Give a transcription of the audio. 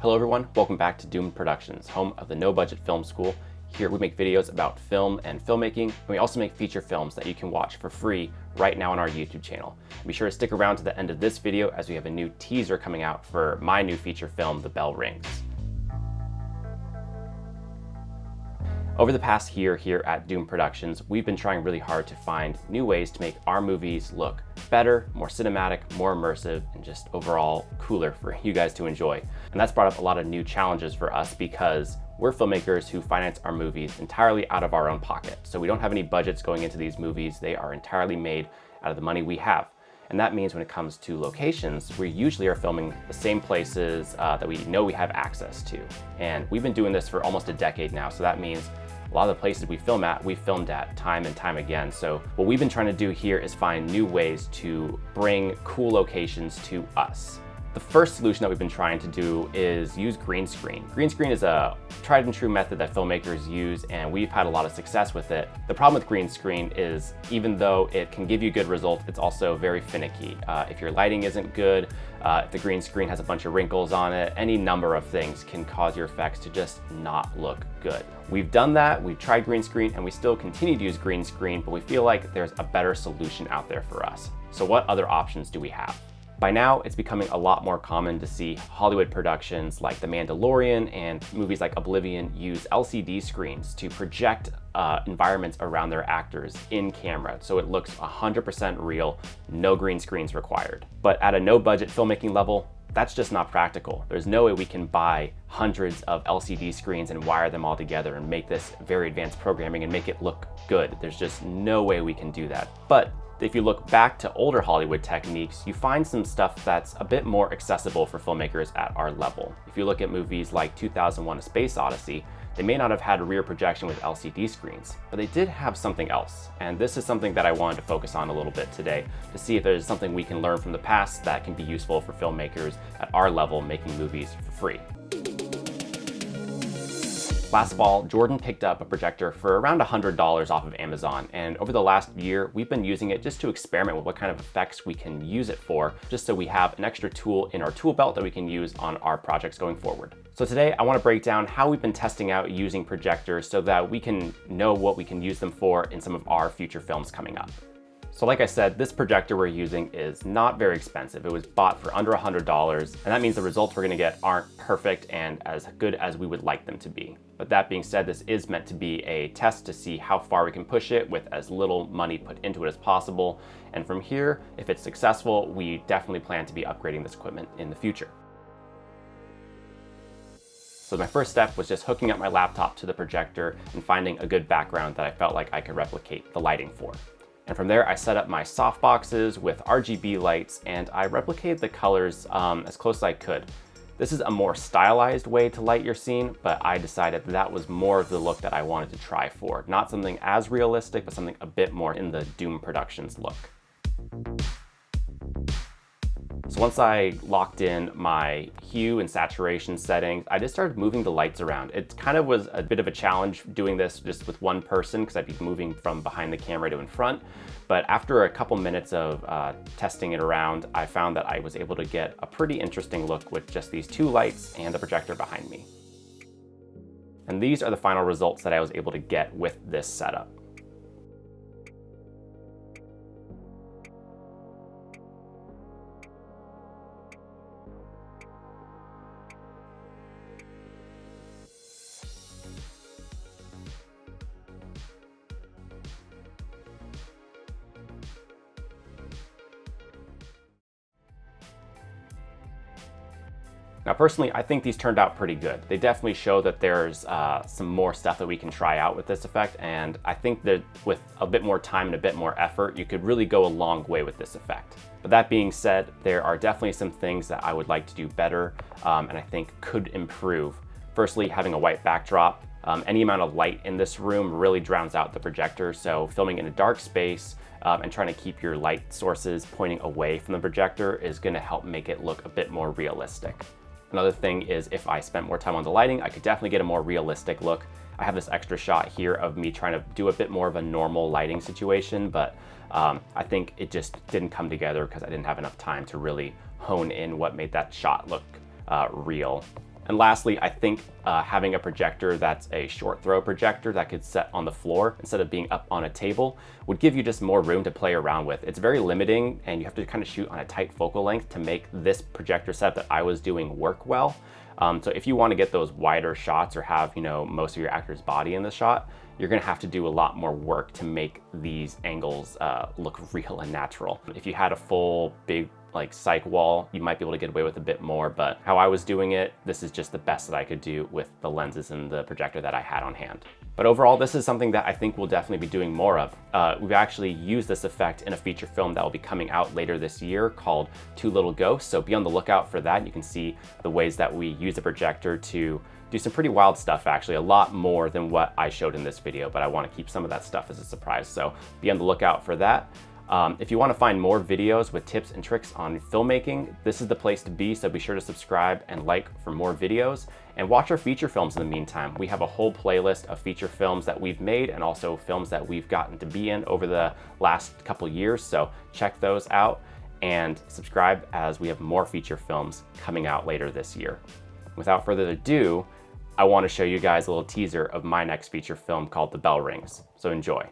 Hello everyone, welcome back to Doom Productions, home of the No Budget Film School. Here we make videos about film and filmmaking, and we also make feature films that you can watch for free right now on our YouTube channel. Be sure to stick around to the end of this video as we have a new teaser coming out for my new feature film, The Bell Rings. Over the past year here at Doom Productions, we've been trying really hard to find new ways to make our movies look better, more cinematic, more immersive, and just overall cooler for you guys to enjoy. And that's brought up a lot of new challenges for us because we're filmmakers who finance our movies entirely out of our own pocket. So we don't have any budgets going into these movies. They are entirely made out of the money we have. And that means when it comes to locations, we usually are filming the same places that we know we have access to. And we've been doing this for almost a decade now, so that means a lot of the places we film at, we've filmed at time and time again. So what we've been trying to do here is find new ways to bring cool locations to us. The first solution that we've been trying to do is use green screen. Green screen is a tried and true method that filmmakers use, and we've had a lot of success with it. The problem with green screen is even though it can give you good results, it's also very finicky. If your lighting isn't good, if the green screen has a bunch of wrinkles on it, any number of things can cause your effects to just not look good. We've done that, we've tried green screen, and we still continue to use green screen, but we feel like there's a better solution out there for us. So what other options do we have? By now, it's becoming a lot more common to see Hollywood productions like The Mandalorian and movies like Oblivion use LCD screens to project environments around their actors in camera, so it looks 100% real, no green screens required. But at a no-budget filmmaking level, that's just not practical. There's no way we can buy hundreds of LCD screens and wire them all together and make this very advanced programming and make it look good. There's just no way we can do that. But if you look back to older Hollywood techniques, you find some stuff that's a bit more accessible for filmmakers at our level. If you look at movies like 2001: A Space Odyssey, they may not have had rear projection with LCD screens, but they did have something else. And this is something that I wanted to focus on a little bit today to see if there's something we can learn from the past that can be useful for filmmakers at our level making movies for free. Last fall, Jordan picked up a projector for around $100 off of Amazon, and over the last year, we've been using it just to experiment with what kind of effects we can use it for, just so we have an extra tool in our tool belt that we can use on our projects going forward. So today, I want to break down how we've been testing out using projectors so that we can know what we can use them for in some of our future films coming up. So like I said, this projector we're using is not very expensive. It was bought for under $100, and that means the results we're gonna get aren't perfect and as good as we would like them to be. But that being said, this is meant to be a test to see how far we can push it with as little money put into it as possible. And from here, if it's successful, we definitely plan to be upgrading this equipment in the future. So my first step was just hooking up my laptop to the projector and finding a good background that I felt like I could replicate the lighting for. And from there, I set up my softboxes with RGB lights, and I replicated the colors as close as I could. This is a more stylized way to light your scene, but I decided that was more of the look that I wanted to try for. Not something as realistic, but something a bit more in the Doom Productions look. So once I locked in my hue and saturation settings, I just started moving the lights around. It kind of was a bit of a challenge doing this just with one person because I'd be moving from behind the camera to in front. But after a couple minutes of testing it around, I found that I was able to get a pretty interesting look with just these two lights and the projector behind me. And these are the final results that I was able to get with this setup. Now personally, I think these turned out pretty good. They definitely show that there's some more stuff that we can try out with this effect, and I think that with a bit more time and a bit more effort, you could really go a long way with this effect. But that being said, there are definitely some things that I would like to do better and I think could improve. Firstly, having a white backdrop. Any amount of light in this room really drowns out the projector, so filming in a dark space and trying to keep your light sources pointing away from the projector is going to help make it look a bit more realistic. Another thing is if I spent more time on the lighting, I could definitely get a more realistic look. I have this extra shot here of me trying to do a bit more of a normal lighting situation, but I think it just didn't come together because I didn't have enough time to really hone in what made that shot look real. And lastly, I think having a projector that's a short throw projector that could set on the floor instead of being up on a table would give you just more room to play around with. It's very limiting and you have to kind of shoot on a tight focal length to make this projector setup that I was doing work well. So if you want to get those wider shots or have, you know, most of your actor's body in the shot, you're gonna have to do a lot more work to make these angles look real and natural. If you had a full big like cyc wall, you might be able to get away with a bit more, but how I was doing it, this is just the best that I could do with the lenses and the projector that I had on hand. But overall, this is something that I think we'll definitely be doing more of. We've actually used this effect in a feature film that will be coming out later this year called Two Little Ghosts, so be on the lookout for that. You can see the ways that we use the projector to do some pretty wild stuff, actually, a lot more than what I showed in this video, but I want to keep some of that stuff as a surprise, so be on the lookout for that. If you want to find more videos with tips and tricks on filmmaking, this is the place to be, so be sure to subscribe and like for more videos, and watch our feature films in the meantime. We have a whole playlist of feature films that we've made and also films that we've gotten to be in over the last couple years, so check those out and subscribe as we have more feature films coming out later this year. Without further ado, I want to show you guys a little teaser of my next feature film called The Bell Rings, so enjoy.